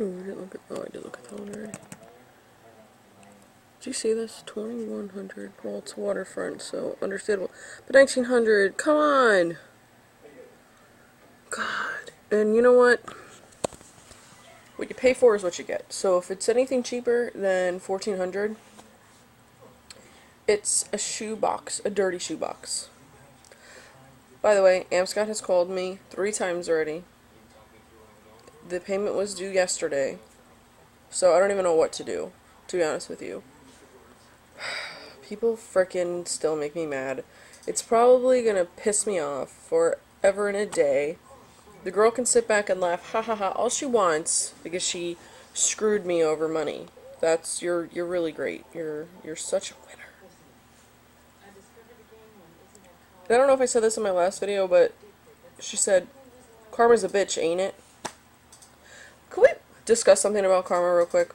Ooh, I didn't look at, oh, I did look at that one already. Did you see this? 2100. Well, it's waterfront, so understandable. But 1900, come on! God. And you know what? What you pay for is what you get. So if it's anything cheaper than 1400, it's a shoebox, a dirty shoebox. By the way, Amscot has called me 3 times already. The payment was due yesterday, so I don't even know what to do, to be honest with you. People frickin' still make me mad. It's probably gonna piss me off forever and a day. The girl can sit back and laugh, ha ha ha, all she wants, because she screwed me over money. You're really great. You're such a winner. And I don't know if I said this in my last video, but she said, karma's a bitch, ain't it? Could we discuss something about karma real quick?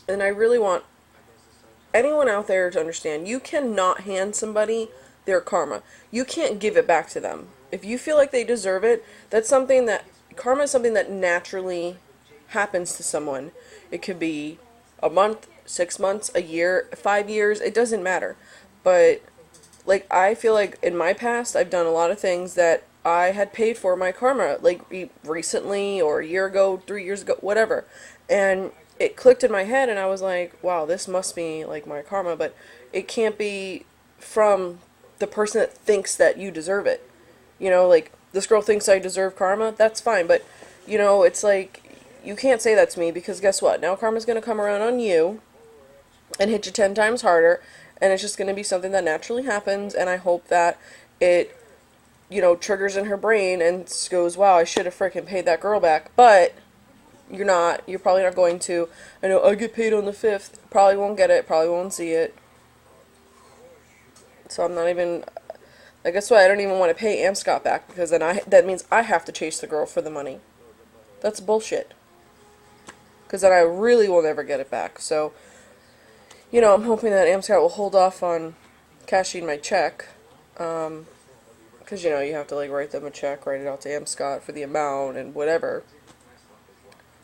And I really want anyone out there to understand, you cannot hand somebody their karma. You can't give it back to them. If you feel like they deserve it, karma is something that naturally happens to someone. It could be a month, 6 months, a year, 5 years, it doesn't matter. But, like, I feel like in my past, I've done a lot of things that I had paid for my karma, like, recently, or a year ago, 3 years ago, whatever. And it clicked in my head, and I was like, wow, this must be, like, my karma, but it can't be from the person that thinks that you deserve it. You know, like, this girl thinks I deserve karma, that's fine, but, you know, it's like, you can't say that to me, because guess what? Now karma's gonna come around on you, and hit you 10 times harder, and it's just gonna be something that naturally happens, and I hope that it, you know, triggers in her brain, and goes, wow, I should have freaking paid that girl back, but you're not. You're probably not going to. I know I get paid on the 5th. Probably won't get it. Probably won't see it. So I'm not even. I guess why I don't even want to pay Amscot back, because then that means I have to chase the girl for the money. That's bullshit. Because then I really will never get it back. So, you know, I'm hoping that Amscot will hold off on cashing my check. Because, you know, you have to, like, write them a check, write it out to Amscot for the amount and whatever.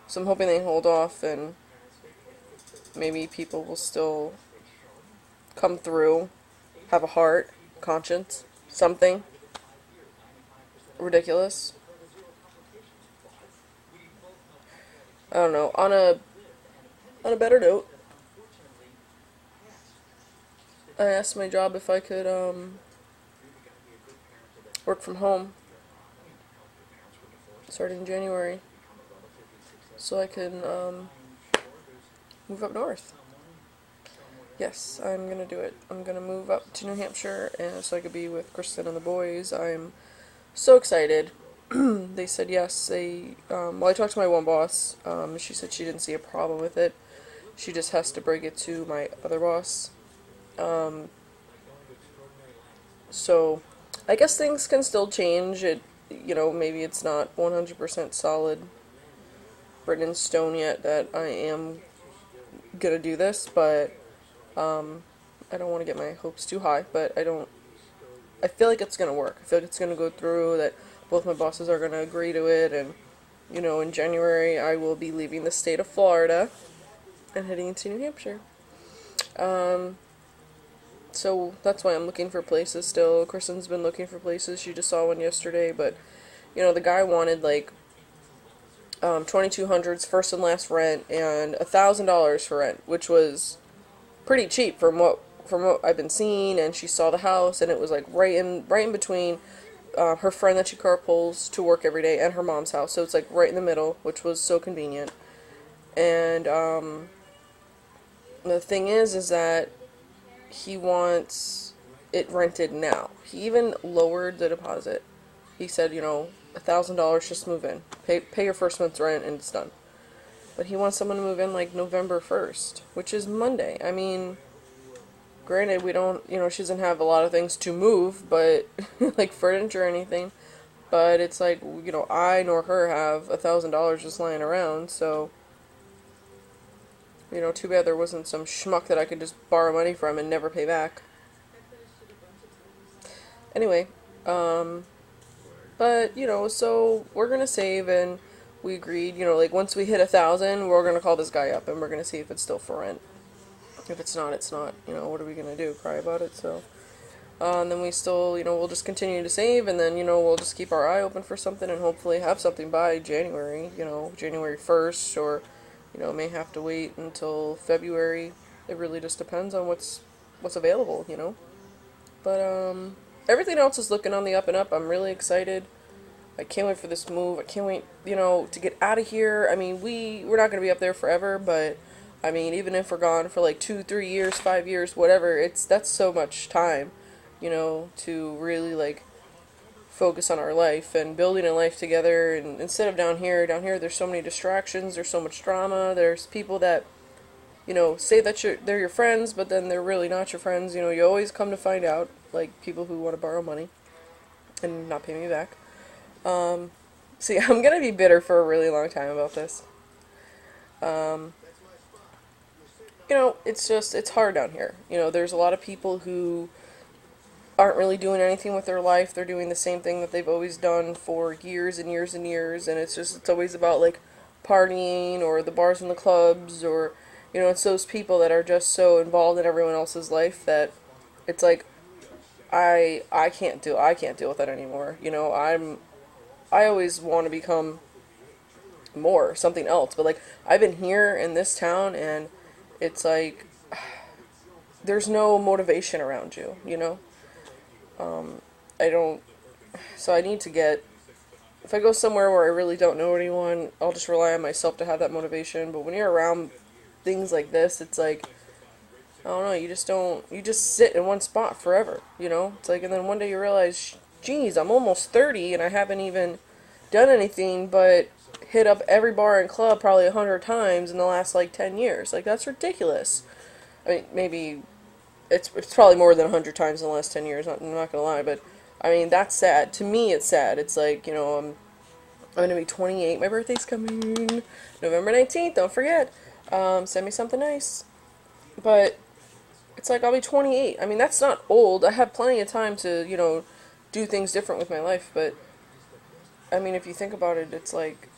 So I'm hoping they hold off, and maybe people will still come through, have a heart, conscience, something ridiculous. I don't know. On a better note, I asked my job if I could work from home starting January, so I can move up north. Yes, I'm gonna do it. I'm gonna move up to New Hampshire, and so I could be with Kristen and the boys. I'm so excited. They said yes. Well, I talked to my one boss. She said she didn't see a problem with it. She just has to bring it to my other boss. So, I guess things can still change. You know, maybe it's not 100% solid, written in stone yet that I am gonna do this, but I don't want to get my hopes too high, but I feel like it's gonna work. I feel like it's gonna go through, that both my bosses are gonna agree to it, and, you know, in January I will be leaving the state of Florida and heading into New Hampshire. So that's why I'm looking for places still. Kristen's been looking for places. She just saw one yesterday, but, you know, the guy wanted, like, 2200's first and last rent and $1,000 for rent, which was pretty cheap from what I've been seeing. And she saw the house, and it was like right in between her friend that she carpools to work every day and her mom's house, so it's like right in the middle, which was so convenient. And the thing is that he wants it rented now. He even lowered the deposit. He said, you know, $1,000, just move in, pay your first month's rent, and it's done. But he wants someone to move in like November 1st, which is Monday. I mean, granted, we don't, you know, she doesn't have a lot of things to move, but, like furniture or anything. But it's like, you know, I nor her have $1,000 just lying around, so, you know, too bad there wasn't some schmuck that I could just borrow money from and never pay back. Anyway, but, you know, so we're gonna save, and we agreed, you know, like once we hit 1,000, we're gonna call this guy up and we're gonna see if it's still for rent. If it's not, it's not. You know, what are we gonna do? Cry about it? So, and then we still, you know, we'll just continue to save, and then, you know, we'll just keep our eye open for something and hopefully have something by January, you know, January 1st, or, you know, may have to wait until February. It really just depends on what's available, you know. But, everything else is looking on the up and up. I'm really excited. I can't wait for this move. I can't wait, you know, to get out of here. I mean, we're not going to be up there forever, but I mean, even if we're gone for like 2, 3 years, 5 years, whatever, that's so much time, you know, to really like focus on our life and building a life together. And instead of down here there's so many distractions, there's so much drama, there's people that, you know, say that they're your friends, but then they're really not your friends. You know, you always come to find out, like people who want to borrow money and not pay me back. See, I'm gonna be bitter for a really long time about this. Um, you know, it's hard down here. You know, there's a lot of people who aren't really doing anything with their life. They're doing the same thing that they've always done for years and years and years, and it's always about like partying or the bars and the clubs, or, you know, it's those people that are just so involved in everyone else's life that it's like I can't deal with that anymore. You know, I always want to become more, something else. But like I've been here in this town and it's like there's no motivation around you, you know? I don't so I need to get if I go somewhere where I really don't know anyone, I'll just rely on myself to have that motivation. But when you're around things like this, it's like I don't know, you just sit in one spot forever, you know? It's like, and then one day you realize, geez, I'm almost 30 and I haven't even done anything but hit up every bar and club probably 100 times in the last like 10 years. Like, that's ridiculous. I mean, maybe it's probably more than 100 times in the last 10 years, I'm not gonna lie, but I mean, that's sad. To me, it's sad. It's like, you know, I'm gonna be 28. My birthday's coming November 19th, don't forget. Send me something nice. But it's like I'll be 28. I mean, that's not old. I have plenty of time to, you know, do things different with my life, but I mean, if you think about it, it's like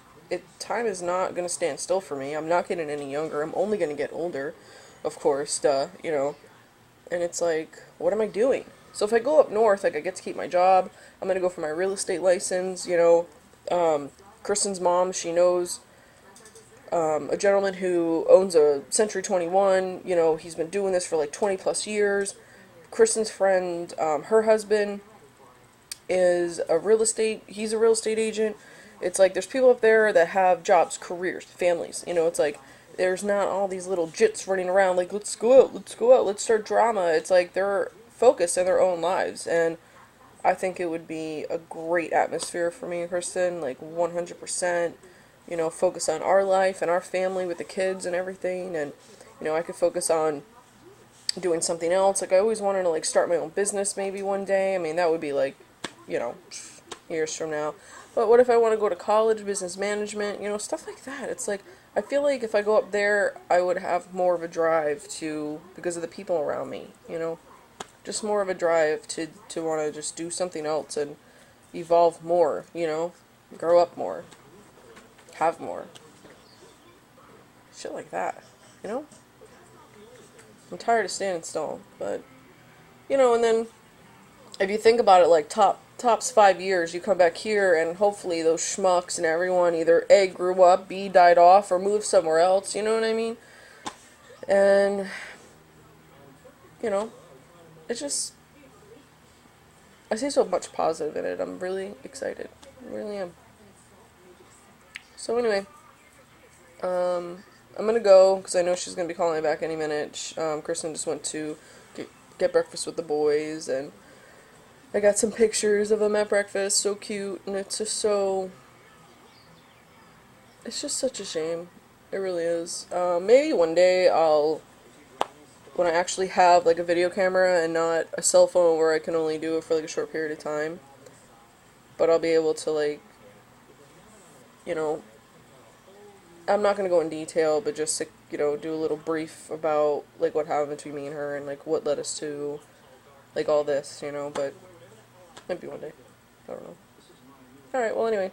time is not going to stand still for me. I'm not getting any younger. I'm only going to get older, of course, duh, you know. And it's like, what am I doing? So if I go up north, like I get to keep my job. I'm going to go for my real estate license, you know. Kristen's mom, she knows a gentleman who owns a Century 21. You know, he's been doing this for like 20 plus years. Kristen's friend, her husband he's a real estate agent. It's like there's people up there that have jobs, careers, families. You know, it's like there's not all these little jits running around like, let's go out, let's start drama. It's like they're focused in their own lives, and I think it would be a great atmosphere for me and Kristen, like 100%, you know, focus on our life and our family with the kids and everything, and, you know, I could focus on doing something else. Like, I always wanted to, like, start my own business maybe one day. I mean, that would be, like, you know, years from now. But what if I want to go to college, business management, you know, stuff like that. It's like, I feel like if I go up there, I would have more of a drive to, because of the people around me, you know, just more of a drive to want to just do something else and evolve more, you know, grow up more, have more, shit like that, you know. I'm tired of standing still, but, you know, and then if you think about it, like tops 5 years, you come back here and hopefully those schmucks and everyone either A, grew up, B, died off, or moved somewhere else, you know what I mean? And, you know, it's just, I see so much positive in it. I'm really excited. I really am. So anyway, I'm gonna go because I know she's gonna be calling me back any minute. Kristen just went to get breakfast with the boys, and I got some pictures of them at breakfast. So cute, and it's just so. It's just such a shame. It really is. Maybe one day when I actually have like a video camera and not a cell phone where I can only do it for like a short period of time, but I'll be able to, like, you know, I'm not going to go in detail, but just to, you know, do a little brief about, like, what happened between me and her and, like, what led us to, like, all this, you know, but maybe one day. I don't know. Alright, well, anyway.